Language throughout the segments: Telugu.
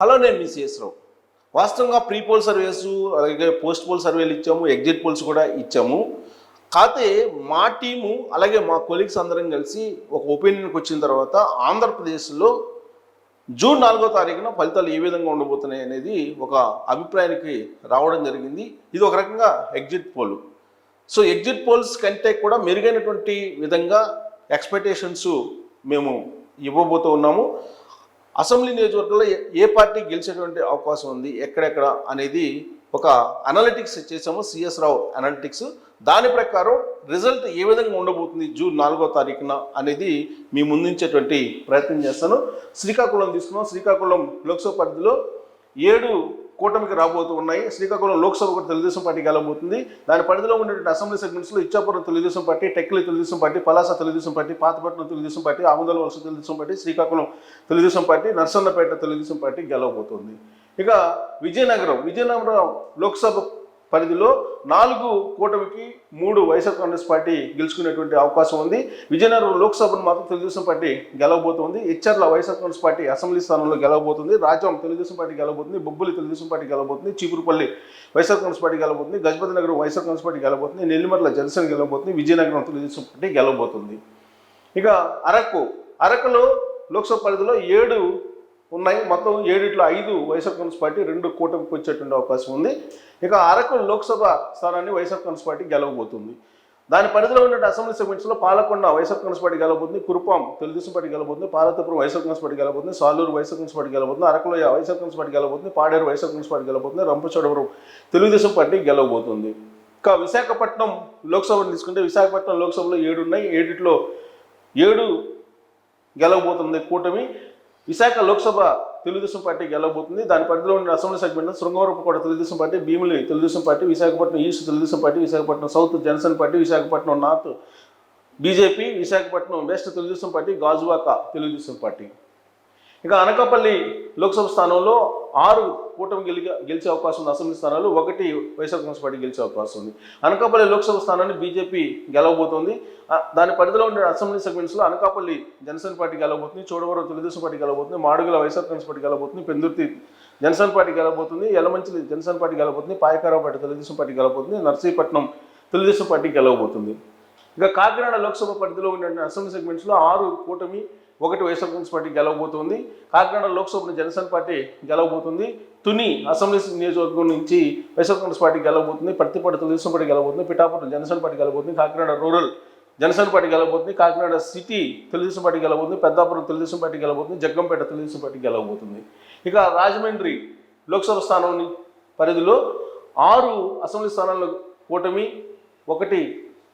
హలో, నేను మీ సిఎస్ రావు. వాస్తవంగా ప్రీ పోల్ సర్వేస్ అలాగే పోస్ట్ పోల్ సర్వేలు ఇచ్చాము, ఎగ్జిట్ పోల్స్ కూడా ఇచ్చాము. కాకపోతే మా టీము అలాగే మా కొలీగ్స్ అందరం కలిసి ఒక ఒపీనియన్కి వచ్చిన తర్వాత ఆంధ్రప్రదేశ్లో జూన్ 4వ తారీఖున ఫలితాలు ఏ విధంగా ఉండబోతున్నాయి అనేది ఒక అభిప్రాయానికి రావడం జరిగింది. ఇది ఒక రకంగా exit poll. So exit polls కంటే కూడా మెరుగైనటువంటి విధంగా ఎక్స్పెక్టేషన్స్ మేము ఇవ్వబోతూ ఉన్నాము. అసెంబ్లీ నియోజకవర్గంలో ఏ పార్టీ గెలిచేటువంటి అవకాశం ఉంది, ఎక్కడెక్కడ అనేది ఒక అనలిటిక్స్ చేసాము, సిఎస్ రావు అనలిటిక్స్. దాని ప్రకారం రిజల్ట్ ఏ విధంగా ఉండబోతుంది జూన్ 4వ తారీఖున అనేది మీ ముందుంచేటువంటి ప్రయత్నం చేస్తాను. శ్రీకాకుళం తీసుకున్నాం. శ్రీకాకుళం లోక్సభ పరిధిలో 7 కూటమికి రాబోతూ ఉన్నాయి. శ్రీకాకుళం లోక్సభ కూడా తెలుగుదేశం పార్టీ గెలవబోతుంది. దాని పరిధిలో ఉన్నటువంటి అసెంబ్లీ సెగ్మెంట్స్లో Ichchapuram Telugu Desam party, Tekkali Telugu Desam party, Palasa Telugu Desam party, Pathapatnam Telugu Desam party, Amudalavalasa Telugu Desam party, Srikakulam Telugu Desam party, Narasannapeta Telugu Desam party గెలవబోతుంది. ఇక విజయనగరం లోక్సభ పరిధిలో 4 కూటమికి 3 వైఎస్ఆర్ కాంగ్రెస్ పార్టీ గెలుచుకునేటువంటి అవకాశం ఉంది. విజయనగరం లోక్సభను మాత్రం తెలుగుదేశం పార్టీ గెలవబోతుంది. Etcherla YSR Congress party assembly స్థానంలో గెలవబోతుంది. రాజ్యం తెలుగుదేశం పార్టీ గెలవబోతుంది. బొబ్బులి తెలుగుదేశం పార్టీ గెలవబోతుంది. చీపురుపల్లి వైఎస్ఆర్ కాంగ్రెస్ పార్టీ గెలవబోతుంది. Gajapathinagaram YSR Congress party గెలవబోతుంది. నెల్లిమర్ల జనసేన గెలవబోతుంది. విజయనగరం తెలుగుదేశం పార్టీ గెలవబోతుంది. ఇక అరకులో లోక్సభ పరిధిలో 7 ఉన్నాయి. మొత్తం 7లో 5 వైఎస్ఆర్ కాంగ్రెస్ పార్టీ, 2 కూటమికి వచ్చేటువంటి అవకాశం ఉంది. ఇక అరకు లోక్సభ స్థానాన్ని వైఎస్ఆర్ కాంగ్రెస్ పార్టీ గెలవబోతుంది. దాని పరిధిలో ఉన్న అసెంబ్లీ సెగ్మెంట్స్లో పాలకొండ వైఎస్ఆర్ కాంగ్రెస్ పార్టీ గెలవబోతుంది. కురుపాం తెలుగుదేశం పార్టీ గెలవబోతుంది. పార్వతీపురం వైఎస్ఆర్ కాంగ్రెస్ పార్టీ గెలవబోతుంది. సాలూరు వైఎస్ఆర్ కాంగ్రెస్ పార్టీ గెలవబోతుంది. అరకులోయ వైఎస్ఆర్ కాంగ్రెస్ పార్టీ గెలవబోతుంది. పాడేరు వైఎస్ఆర్ కాంగ్రెస్ పార్టీ గెలవబోతుంది. రంపచోడవరం తెలుగుదేశం పార్టీ గెలవబోతుంది. ఇక విశాఖపట్నం లోక్సభను తీసుకుంటే విశాఖపట్నం లోక్సభలో 7 ఉన్నాయి. 7లో 7 గెలవబోతుంది కూటమి. విశాఖ లోక్సభ తెలుగుదేశం పార్టీ గెలవబోతుంది. దాని పరిధిలో ఉన్న అసెంబ్లీ సెగ్మెంట్లో Srungavarapukota Telugu Desam party, Bheemili Telugu Desam party, Visakhapatnam east Telugu Desam party, Visakhapatnam south Janasena party, Visakhapatnam north BJP, Visakhapatnam west Telugu Desam party, Gajuwaka Telugu Desam party. ఇక అనకాపల్లి లోక్సభ స్థానంలో 6 కూటమి గెలిచే అవకాశం ఉంది. అసెంబ్లీ స్థానాలు 1 వైఎస్ఆర్ కాంగ్రెస్ పార్టీ గెలిచే అవకాశం ఉంది. అనకాపల్లి లోక్సభ స్థానాన్ని బీజేపీ గెలవబోతోంది. దాని పరిధిలో ఉండే అసెంబ్లీ సెగ్మెంట్స్లో అనకాపల్లి జనసేన పార్టీ గెలవబోతుంది. చోడవరం తెలుగుదేశం పార్టీ గెలవబోతుంది. మాడుగుల వైఎస్ఆర్ కాంగ్రెస్ పార్టీ గెలవబోతుంది. పెందుర్తి జనసేన పార్టీ గెలవబోతుంది. యలమంచిలి జనసేన పార్టీ గెలవబోతుంది. పాయకారావుపేట తెలుగుదేశం పార్టీ గెలవబోతుంది. నర్సీపట్నం తెలుగుదేశం పార్టీ గెలవబోతుంది. ఇక కాకినాడ లోక్సభ పరిధిలో ఉండే అసెంబ్లీ సెగ్మెంట్స్లో 6 కూటమి, 1 వైఎస్ఆర్ కాంగ్రెస్ పార్టీ గెలవబోతుంది. కాకినాడ లోక్సభను జనసేన పార్టీ గెలవబోతుంది. తుని అసెంబ్లీ నియోజకవర్గం నుంచి వైఎస్ఆర్ కాంగ్రెస్ పార్టీ గెలవబోతుంది. పత్తిపాడు తెలుగుదేశం పార్టీ గెలవబోతుంది. పిఠాపురం జనసేన పార్టీ గెలవబోతుంది. కాకినాడ రూరల్ జనసేన పార్టీ గెలవబోతుంది. కాకినాడ సిటీ తెలుగుదేశం పార్టీ గెలవబోతుంది. పెద్దాపురం తెలుగుదేశం పార్టీ గెలవబోతుంది. జగ్గంపేట తెలుగుదేశం పార్టీ గెలవబోతుంది. ఇక రాజమండ్రి లోక్సభ స్థానం పరిధిలో 6 అసెంబ్లీ స్థానాల్లో కూటమి, 1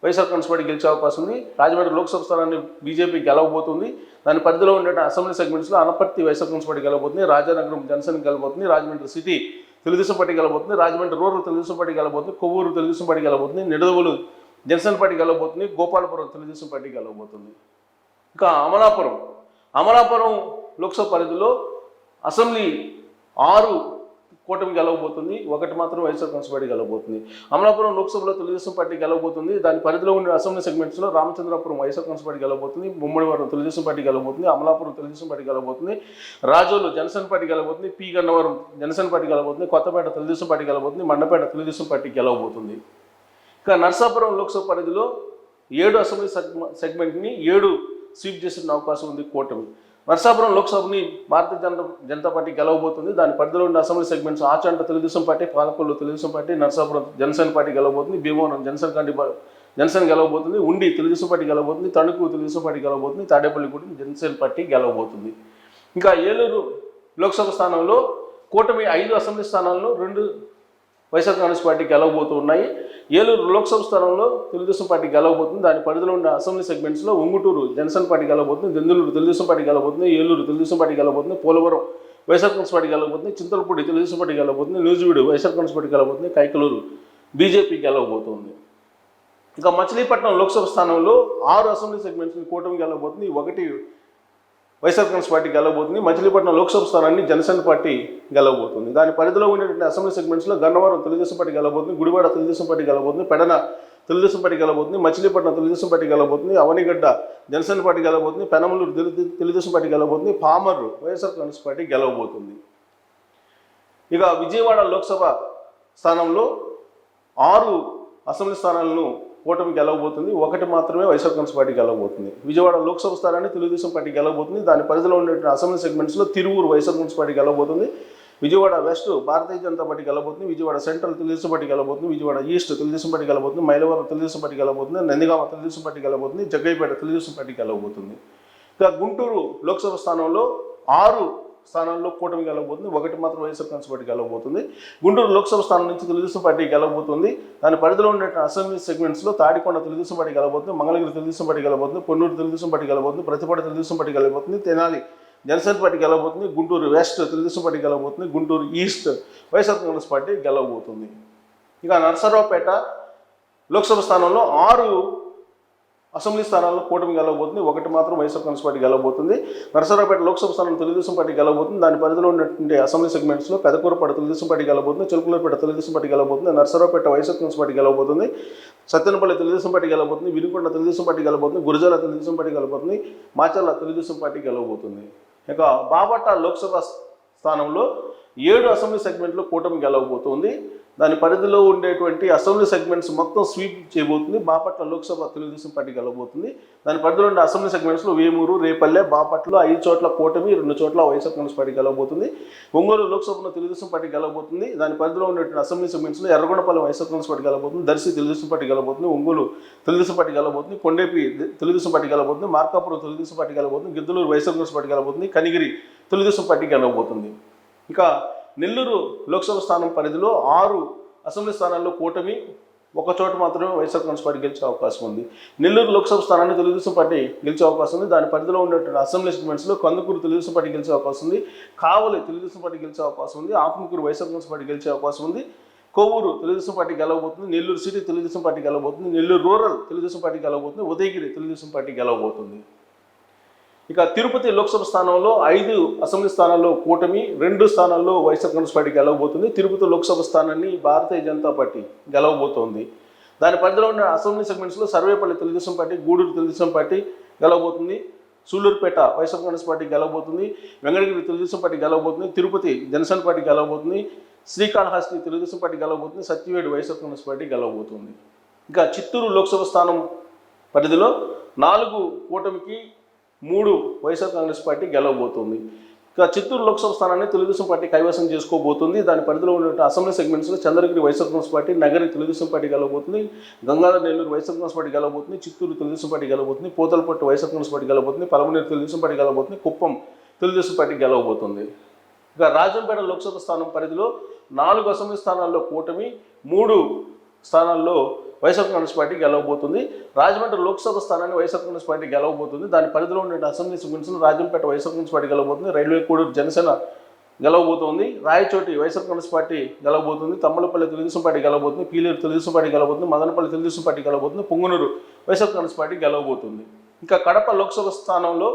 వైఎస్ఆర్ కాంగ్రెస్ పార్టీ గెలిచే అవకాశం ఉంది. రాజమండ్రి లోక్సభ స్థానాన్ని బీజేపీ గెలవబోతుంది. దాని పరిధిలో ఉండే అసెంబ్లీ సెగ్మెంట్స్లో అనపర్తి వైఎస్ఆర్ కాంగ్రెస్ పార్టీ గెలవబోతుంది. రాజానగరం జనసేన గెలవబోతుంది. రాజమండ్రి సిటీ తెలుగుదేశం పార్టీ గెలవబోతుంది. రాజమండ్రి రూరల్ తెలుగుదేశం పార్టీ గెలవబోతుంది. కొవ్వూరు తెలుగుదేశం పార్టీ గెలవబోతుంది. నిడదవోలు జనసేన పార్టీ గెలవబోతుంది. గోపాలపురం తెలుగుదేశం పార్టీ గెలవబోతుంది. ఇంకా అమలాపురం లోక్సభ పరిధిలో అసెంబ్లీ 6 కూటమి గెలవబోతుంది. 1 మాత్రం వైఎస్ఆర్ కాంగ్రెస్ పార్టీ గెలవబోతుంది. అమలాపురం లోక్సభలో తెలుగుదేశం పార్టీ గెలవబోతుంది. దాని పరిధిలో ఉండే అసెంబ్లీ సెగ్మెంట్స్లో రామచంద్రపురం వైఎస్ఆర్ కాంగ్రెస్ పార్టీ గెలవబోతుంది. ముమ్మడివరం తెలుగుదేశం పార్టీ గెలవబోతుంది. అమలాపురం తెలుగుదేశం పార్టీ గెలవబోతుంది. రాజోలు జనసేన పార్టీ గెలవబోతుంది. పి గన్నవరం జనసేన పార్టీ గెలవబోతుంది. కొత్తపేట తెలుగుదేశం పార్టీ గెలవబోతుంది. మండపేట తెలుగుదేశం పార్టీ గెలవబోతుంది. ఇక నర్సాపురం లోక్సభ పరిధిలో 7 అసెంబ్లీ సెగ్మెంట్ని 7 స్వీప్ చేసిన అవకాశం ఉంది కూటమి. నర్సాపురం లోక్సభని భారతీయ జనతా పార్టీ గెలవబోతుంది. దాని పరిధిలో ఉన్న assembly segments Achanta Telugu Desam party, Palakollu Telugu Desam party, Narsapuram Janasena party గెలవబోతుంది. భీమవరం జనసేన గెలవబోతుంది. ఉండి తెలుగుదేశం పార్టీ గెలవబోతుంది. తణుకు తెలుగుదేశం పార్టీ గెలవబోతుంది. తాడేపల్లిగూడెం జనసేన పార్టీ గెలవబోతుంది. ఇంకా ఏలూరు లోక్సభ స్థానంలో కూటమి 5 అసెంబ్లీ స్థానాల్లో 2 వైఎస్ఆర్ కాంగ్రెస్ పార్టీ గెలవబోతూ ఉన్నాయి. ఏలూరు లోక్సభ స్థానంలో తెలుగుదేశం పార్టీ గెలవబోతుంది. దాని పరిధిలో ఉన్న అసెంబ్లీ సెగ్మెంట్స్లో ఉంగుటూరు జనసేన పార్టీ గెలవబోతుంది. దెందులూరు తెలుగుదేశం పార్టీ గెలవబోతుంది. ఏలూరు తెలుగుదేశం పార్టీ గెలవబోతుంది. పోలవరం వైఎస్ఆర్ కాంగ్రెస్ పార్టీ గెలవబోతుంది. చింతలపూడి తెలుగుదేశం పార్టీ గెలవబోతుంది. నూజివీడు వైఎస్ఆర్ కాంగ్రెస్ పార్టీ గెలవబోతుంది. కైకలూరు బీజేపీ గెలవబోతుంది. ఇంకా మచిలీపట్నం లోక్సభ స్థానంలో 6 అసెంబ్లీ సెగ్మెంట్స్ని కూటమి గెలవబోతుంది. 1 వైఎస్ఆర్ కాంగ్రెస్ పార్టీ గెలవబోతుంది. మచిలీపట్నం లోక్సభ స్థానాన్ని జనసేన పార్టీ గెలవబోతుంది. దాని పరిధిలో ఉండేటువంటి అసెంబ్లీ సెగ్మెంట్స్లో గన్నవరం తెలుగుదేశం పార్టీ గెలవబోతుంది. గుడివాడ తెలుగుదేశం పార్టీ గెలవబోతుంది. పెడన తెలుగుదేశం పార్టీ గెలవబోతుంది. మచిలీపట్నం తెలుగుదేశం పార్టీ గెలవబోతుంది. అవనిగడ్డ జనసేన పార్టీ గెలవబోతుంది. పెనమలూరు తెలుగుదేశం పార్టీ గెలవబోతుంది. పామర్రు వైఎస్ఆర్ కాంగ్రెస్ పార్టీ గెలవబోతుంది. ఇక విజయవాడ లోక్సభ స్థానంలో 6 అసెంబ్లీ స్థానాలను కూటమి గెలవబోతుంది, 1 మాత్రమే వైఎస్ఆర్ కాంగ్రెస్ పార్టీ గెలవబోతుంది. విజయవాడ లోక్సభ స్థానాన్ని తెలుగుదేశం పార్టీ గెలవబోతుంది. దాని పరిధిలో ఉండేటువంటి అసెంబ్లీ సెగ్మెంట్స్లో తిరువూరు వైఎస్ఆర్ కాంగ్రెస్ పార్టీ గెలవబోతుంది, విజయవాడ వెస్ట్ భారతీయ జనతా పార్టీ గెలవబోతుంది, విజయవాడ సెంట్రల్ తెలుగుదేశం పార్టీ గెలవబోతుంది, విజయవాడ ఈస్ట్ తెలుగుదేశం పార్టీ గెలవబోతుంది, మైలవరం తెలుగుదేశం పార్టీ గెలవబోతుంది, నందిగామ తెలుగుదేశం పార్టీ గెలవబోతుంది, జగ్గయ్యపేట తెలుగుదేశం పార్టీ గెలవబోతుంది. ఇక గుంటూరు లోక్సభ స్థానంలో 6 స్థానాల్లో కూటమి గెలవబోతుంది, 1 మాత్రం వైఎస్ఆర్ కాంగ్రెస్ పార్టీ గెలవబోతుంది. గుంటూరు లోక్సభ స్థానం నుంచి తెలుగుదేశం పార్టీ గెలవబోతుంది. దాని పరిధిలో ఉండే అసెంబ్లీ సెగ్మెంట్స్లో తాడికొండ తెలుగుదేశం పార్టీ గెలవబోతుంది, మంగళగిరి తెలుగుదేశం పార్టీ గెలవబోతుంది, పొన్నూరు తెలుగుదేశం పార్టీ గెలవబోతుంది, ప్రతిపాడు తెలుగుదేశం పార్టీ గెలవబోతుంది, తెనాలి జనసేన పార్టీ గెలవబోతుంది, గుంటూరు వెస్ట్ తెలుగుదేశం పార్టీ గెలవబోతుంది, Guntur east YSR Congress party గెలవబోతుంది. ఇక నరసరావుపేట లోక్సభ స్థానంలో 6 అసెంబ్లీ స్థానాల్లో కూటమి గెలవబోతుంది, 1 మాత్రం వైఎస్ఆర్ కాంగ్రెస్ పార్టీ గెలవబోతుంది. నరసరావుపేట లోక్సభ స్థానం తెలుగుదేశం పార్టీ గెలవబోతుంది. దాని పరిధిలో ఉన్నటువంటి అసెంబ్లీ సెగ్మెంట్స్లో పెదకూరపేట తెలుగుదేశం పార్టీ గెలవబోతుంది, చిలుకలూరుపేట తెలుగుదేశం పార్టీ గెలవబోతుంది, నరసరావుపేట వైఎస్ఆర్ కాంగ్రెస్ పార్టీ గెలవబోతుంది, సత్తెనపల్లి తెలుగుదేశం పార్టీ గెలవబోతుంది, వినుకొండ తెలుగుదేశం పార్టీ గెలవబోతుంది, గురజాల తెలుగుదేశం పార్టీ గెలవబోతుంది, మాచర్ల తెలుగుదేశం పార్టీ గెలవబోతుంది. ఇక బాపట్ల లోక్సభ స్థానంలో 7 అసెంబ్లీ సెగ్మెంట్లో కూటమి గెలవబోతుంది. దాని పరిధిలో ఉండేటువంటి అసెంబ్లీ సెగ్మెంట్స్ మొత్తం స్వీప్ చేయబోతుంది. బాపట్ల లోక్సభ తెలుగుదేశం పార్టీ గెలవబోతుంది. దాని పరిధిలో ఉండే అసెంబ్లీ సెగ్మెంట్స్లో వేమూరు, రేపల్లె, బాపట్ల 5 చోట్ల కూటమి, 2 చోట్ల వైఎస్ఆర్ కాంగ్రెస్ పార్టీ గెలవబోతుంది. ఒంగోలు లోక్సభలో తెలుగుదేశం పార్టీ గెలవబోతుంది. దాని పరిధిలో ఉండేటువంటి అసెంబ్లీ సెగ్మెంట్స్లో ఎర్రగొండపల్లి వైఎస్ఆర్ కాంగ్రెస్ పార్టీ గెలవబోతుంది, దర్శి తెలుగుదేశం పార్టీ గెలవబోతుంది, ఒంగోలు తెలుగుదేశం పార్టీ గెలవబోతుంది, కొండేపి తెలుగుదేశం పార్టీ గెలవబోతుంది, మార్కాపురం తెలుగుదేశం పార్టీ గెలవబోతుంది, గిద్దలూరు వైఎస్ఆర్ కాంగ్రెస్ పార్టీ గెలవబోతుంది, కనిగిరి తెలుగుదేశం పార్టీ గెలవబోతుంది. ఇక నెల్లూరు లోక్సభ స్థానం పరిధిలో 6 అసెంబ్లీ స్థానాల్లో కూటమి, 1 చోట మాత్రమే వైఎస్ఆర్ కాంగ్రెస్ పార్టీ గెలిచే అవకాశం ఉంది. నెల్లూరు లోక్సభ స్థానాన్ని తెలుగుదేశం పార్టీ గెలిచే అవకాశం ఉంది. దాని పరిధిలో ఉన్నటువంటి అసెంబ్లీ సెగ్మెంట్స్లో కందుకూరు తెలుగుదేశం పార్టీ గెలిచే అవకాశం ఉంది, కావలి తెలుగుదేశం పార్టీ గెలిచే అవకాశం ఉంది, ఆత్మకూరు వైఎస్ఆర్ కాంగ్రెస్ పార్టీ గెలిచే అవకాశం ఉంది, కొవ్వూరు తెలుగుదేశం పార్టీ గెలవబోతుంది, నెల్లూరు సిటీ తెలుగుదేశం పార్టీ గెలవబోతుంది, నెల్లూరు రూరల్ తెలుగుదేశం పార్టీ గెలవబోతుంది, ఉదయగిరి తెలుగుదేశం పార్టీ గెలవబోతుంది. ఇక తిరుపతి లోక్సభ స్థానంలో 5 అసెంబ్లీ స్థానాల్లో కూటమి, 2 స్థానాల్లో వైఎస్ఆర్ కాంగ్రెస్ పార్టీ గెలవబోతుంది. తిరుపతి లోక్సభ స్థానాన్ని భారతీయ జనతా పార్టీ గెలవబోతోంది. దాని పరిధిలో ఉన్న అసెంబ్లీ సెగ్మెంట్స్లో సర్వేపల్లి తెలుగుదేశం పార్టీ, గూడూరు తెలుగుదేశం పార్టీ గెలవబోతుంది, సూళ్లూరుపేట వైఎస్ఆర్ కాంగ్రెస్ పార్టీ గెలవబోతుంది, వెంకటగిరి తెలుగుదేశం పార్టీ గెలవబోతుంది, తిరుపతి జనసేన పార్టీ గెలవబోతుంది, శ్రీకాళహస్తి తెలుగుదేశం పార్టీ గెలవబోతుంది, సత్యవేడు వైఎస్ఆర్ కాంగ్రెస్ పార్టీ గెలవబోతుంది. ఇంకా చిత్తూరు లోక్సభ స్థానం పరిధిలో 4 కూటమికి, 3 వైఎస్ఆర్ కాంగ్రెస్ పార్టీ గెలవబోతుంది. ఇక చిత్తూరు లోక్సభ స్థానాన్ని తెలుగుదేశం పార్టీ కైవసం చేసుకోబోతుంది. దాని పరిధిలో ఉన్న అసెంబ్లీ సెగ్మెంట్స్లో Chandragiri YSR Congress party, Nagari Telugu Desam party గెలవబోతుంది, గంగాధర్ నెల్లూరు వైఎస్ఆర్ కాంగ్రెస్ పార్టీ గెలవబోతుంది, చిత్తూరు తెలుగుదేశం పార్టీ గెలవబోతుంది, పోతలపట్టు వైఎస్ఆర్ కాంగ్రెస్ పార్టీ గెలవబోతుంది, పలమనేరు తెలుగుదేశం పార్టీ గెలవబోతుంది, కుప్పం తెలుగుదేశం పార్టీ గెలవబోతుంది. ఇక రాజంపేట లోక్సభ స్థానం పరిధిలో 4 అసెంబ్లీ స్థానాల్లో కూటమి, 3 స్థానాల్లో వైఎస్ఆర్ కాంగ్రెస్ పార్టీ గెలవబోతుంది. రాజమండ్రి లోక్సభ స్థానాన్ని వైఎస్ఆర్ కాంగ్రెస్ పార్టీ గెలవబోతుంది. దాని పరిధిలో ఉన్న అసెంబ్లీ సెగ్మెంట్స్లో రాజంపేట వైఎస్ఆర్ కాంగ్రెస్ పార్టీ గెలవబోతుంది, రైల్వే కోడూరు జనసేన గెలవబోతోంది, రాయచోటి వైఎస్ఆర్ కాంగ్రెస్ పార్టీ గెలవబోతుంది, తమ్మలపల్లి తెలుగుదేశం పార్టీ గెలవబోతుంది, పీలేరు తెలుగుదేశం పార్టీ గెలవబోతుంది, మదనపల్లి తెలుగుదేశం పార్టీ గెలవబోతుంది, పొంగునూరు వైఎస్ఆర్ కాంగ్రెస్ పార్టీ గెలవబోతుంది. ఇంకా కడప లోక్సభ స్థానంలో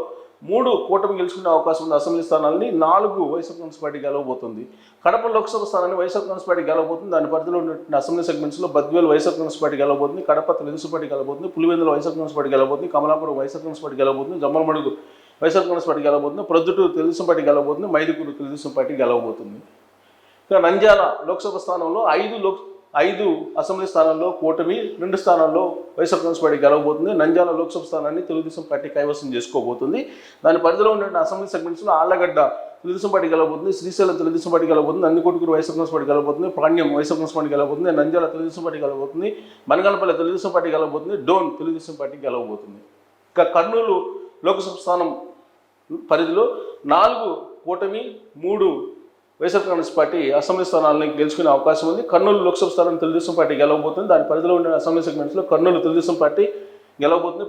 3 కూటమి గెలుచుకునే అవకాశం ఉంది. అసెంబ్లీ స్థానాన్ని 4 వైఎస్ఆర్ కాంగ్రెస్ పార్టీ గెలవబోతుంది. కడప లోక్సభ స్థానాన్ని వైఎస్ఆర్ కాంగ్రెస్ పార్టీ గెలవబోతుంది. దాని పరిధిలో ఉన్న అసెంబ్లీ సెగ్మెంట్స్లో బద్వేలు వైఎస్ఆర్ కాంగ్రెస్ పార్టీ గెలవబోతుంది, కడప తెలుగుదేశం పార్టీ గెలవబోతుంది, పులివెందుల వైఎస్ఆర్ కాంగ్రెస్ పార్టీ గెలవబోతుంది, కమలాపురం వైఎస్ఆర్ కాంగ్రెస్ పార్టీ గెలవబోతుంది, జమ్మలమడుగు వైఎస్ఆర్ కాంగ్రెస్ పార్టీ గెలవబోతుంది, ప్రొద్దుటూరు తెలుగుదేశం పార్టీ గెలవబోతుంది, మైదుకూరు తెలుగుదేశం పార్టీ గెలవబోతుంది. ఇక నంద్యాల లోక్సభ స్థానంలో 5 అసెంబ్లీ స్థానాల్లో కూటమి, 2 స్థానాల్లో వైఎస్ఆర్ కాంగ్రెస్ పార్టీ గెలవబోతుంది. నంద్యాల లోక్సభ స్థానాన్ని తెలుగుదేశం పార్టీ కైవసం చేసుకోబోతుంది. దాని పరిధిలో ఉన్న అసెంబ్లీ సెగ్మెంట్స్లో ఆళ్లగడ్డ తెలుగుదేశం పార్టీ గెలవబోతుంది, శ్రీశైలం తెలుగుదేశం పార్టీ గెలవబోతుంది, నందికొట్కూరు వైఎస్ఆర్ కాంగ్రెస్ పార్టీ గెలవబోతుంది, పాణ్యం వైఎస్ఆర్ కాంగ్రెస్ పార్టీ గెలవబోతుంది, నంద్యాల తెలుగుదేశం పార్టీ గెలవబోతుంది, మనగనపల్లి తెలుగుదేశం పార్టీ గెలవబోతుంది, డోన్ తెలుగుదేశం పార్టీ గెలవబోతుంది. ఇక కర్నూలు లోక్సభ స్థానం పరిధిలో 4 కూటమి, 3 వైఎస్ఆర్ కాంగ్రెస్ పార్టీ అసెంబ్లీ స్థానాలను గెలుచుకునే అవకాశం ఉంది. కర్నూలు లోక్సభ స్థానాన్ని తెలుగుదేశం పార్టీ గెలవబోతుంది. దాని పరిధిలో ఉన్న అసెంబ్లీ సెగ్మెంట్స్లో కర్నూలు తెలుగుదేశం పార్టీ గెలవబోతుంది,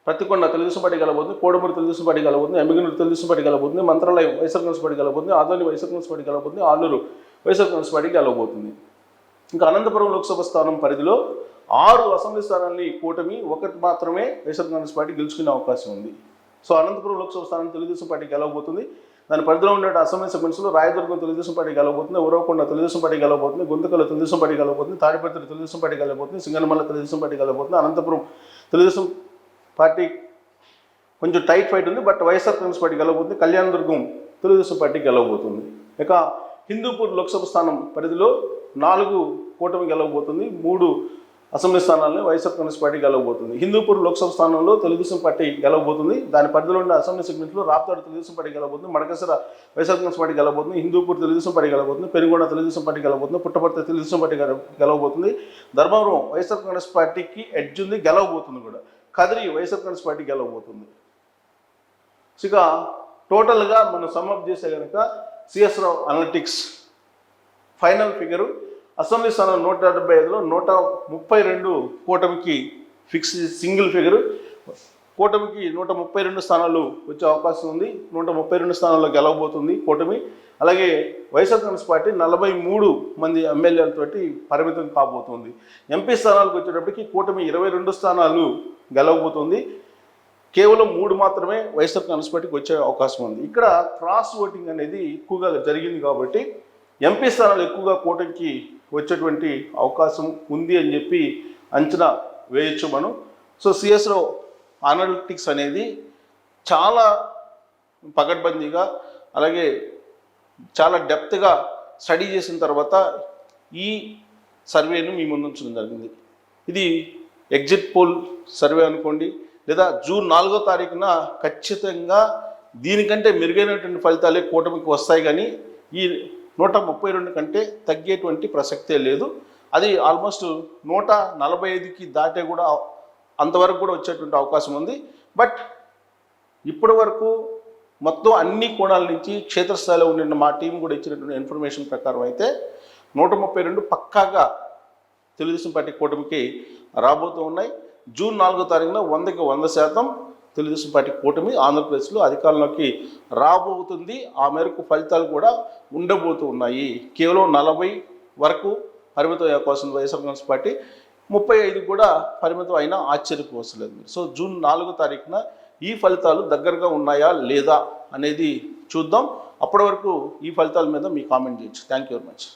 పత్తికొండ తెలుగుదేశం పార్టీ గెలవబోతుంది, కోడమూరు తెలుగుదేశం పార్టీ గెలవబోతుంది, ఎమ్మిగనూరు తెలుగుదేశం పార్టీ గెలవబోతుంది, మంత్రాలయం వైఎస్ఆర్ కాంగ్రెస్ పార్టీ గెలవబోతుంది, ఆదోని వైఎస్ఆర్ కాంగ్రెస్ పార్టీ గెలవబోతుంది, ఆలూరు వైఎస్ఆర్ కాంగ్రెస్ పార్టీ గెలవబోతుంది. ఇంకా అనంతపురం లోక్సభ స్థానం పరిధిలో 6 అసెంబ్లీ స్థానాన్ని కూటమి, 1 మాత్రమే వైఎస్ఆర్ కాంగ్రెస్ పార్టీ గెలుచుకునే అవకాశం ఉంది. సో అనంతపురం లోక్సభ స్థానం తెలుగుదేశం పార్టీ గెలవబోతుంది. దాని పరిధిలో ఉండే అసెంబ్లీ సెగ్మెంట్స్లో రాయదుర్గం తెలుగుదేశం పార్టీ గెలవబోతుంది, ఉరవకొండ తెలుగుదేశం పార్టీ గెలవబోతుంది, గుంతకల్ తెలుగుదేశం పార్టీ గెలవబోతుంది, తాడిపత్రి తెలుగుదేశం పార్టీ గెలవబోతుంది, సింగనమల్ల తెలుగుదేశం పార్టీ గెలవబోతుంది. అనంతపురం తెలుగుదేశం పార్టీ కొంచెం టైట్ ఫైట్ ఉంది, బట్ వైఎస్ఆర్ కాంగ్రెస్ పార్టీ గెలవబోతుంది. కళ్యాణదుర్గం తెలుగుదేశం పార్టీ గెలవబోతుంది. ఇక హిందూపూర్ లోక్సభ స్థానం పరిధిలో 4 కూటమి గెలవబోతుంది, 3 అసెంబ్లీ స్థానాలను వైఎస్ఆర్ కాంగ్రెస్ పార్టీ గెలవబోతుంది. హిందూపూర్ లోక్సభ స్థానంలో తెలుగుదేశం పార్టీ గెలవబోతుంది, దాని పరిధిలో ఉండే అసెంబ్లీ సెగ్మెంట్లో రాప్తాడు తెలుగుదేశం పార్టీ గెలవబోతుంది, మడకసిర వైఎస్ఆర్ కాంగ్రెస్ పార్టీ గెలవబోతుంది, హిందూపూర్ తెలుగుదేశం పార్టీ గెలవబోతుంది, పెనుగొండ తెలుగుదేశం పార్టీ గెలవబోతుంది, పుట్టపర్తి తెలుగుదేశం పార్టీ గెలవబోతుంది, ధర్మవరం వైఎస్ఆర్ కాంగ్రెస్ పార్టీకి ఎడ్జ్ ఉంది, గెలవబోతుంది కూడా, కదిరి వైఎస్ఆర్ కాంగ్రెస్ పార్టీ గెలవబోతుంది. ఇక టోటల్గా మనం సమ్అప్ చేసే కనుక CS Rao analytics final figure assembly స్థానం 175లో 132 కూటమికి ఫిక్స్ సింగిల్ ఫిగరు. కూటమికి 132 స్థానాలు వచ్చే అవకాశం ఉంది, 132 స్థానాల్లో గెలవబోతుంది కూటమి. అలాగే వైఎస్ఆర్ కాంగ్రెస్ పార్టీ 43 మంది ఎమ్మెల్యేలతోటి పరిమితం కాబోతుంది. ఎంపీ స్థానాలకు వచ్చేటప్పటికి కూటమి 22 స్థానాలు గెలవబోతుంది, కేవలం 3 మాత్రమే వైఎస్ఆర్ కాంగ్రెస్ పార్టీకి వచ్చే అవకాశం ఉంది. ఇక్కడ క్రాస్ ఓటింగ్ అనేది ఎక్కువగా జరిగింది కాబట్టి ఎంపీ స్థానాలు ఎక్కువగా కూటమికి వచ్చేటువంటి అవకాశం ఉంది అని చెప్పి అంచనా వేయచ్చు మనం. సో సిఎస్ రావు అనలిటిక్స్ అనేది చాలా పకడ్బందీగా అలాగే చాలా డెప్త్గా స్టడీ చేసిన తర్వాత ఈ సర్వేను మీ ముందు ఉంచడం జరిగింది. ఇది ఎగ్జిట్ పోల్ సర్వే అనుకోండి, లేదా జూన్ 4వ తారీఖున ఖచ్చితంగా దీనికంటే మెరుగైనటువంటి ఫలితాలే కూటమికి వస్తాయి, కానీ ఈ 132 కంటే తగ్గేటువంటి ప్రసక్తే లేదు. అది ఆల్మోస్ట్ 145కి దాటే కూడా అంతవరకు కూడా వచ్చేటువంటి అవకాశం ఉంది. బట్ ఇప్పటి వరకు మొత్తం అన్ని కోణాల నుంచి క్షేత్రస్థాయిలో ఉండిన మా టీం కూడా ఇచ్చినటువంటి ఇన్ఫర్మేషన్ ప్రకారం అయితే 132 పక్కాగా తెలుగుదేశం పార్టీ కూటమికి రాబోతూ ఉన్నాయి. జూన్ 4వ తారీఖున 100కి 100% తెలుగుదేశం పార్టీ కూటమి ఆంధ్రప్రదేశ్లో అధికారంలోకి రాబోతుంది. ఆ మేరకు ఫలితాలు కూడా ఉండబోతూ ఉన్నాయి. కేవలం 40 వరకు పరిమితం అయ్యే అవకాశం వైఎస్ఆర్ కాంగ్రెస్ పార్టీ, 35 కూడా పరిమితం అయినా ఆశ్చర్యపోవసలేదు. సో జూన్ 4వ తారీఖున ఈ ఫలితాలు దగ్గరగా ఉన్నాయా లేదా అనేది చూద్దాం. అప్పటి వరకు ఈ ఫలితాల మీద మీ కామెంట్ చేయొచ్చు. Thank you very much.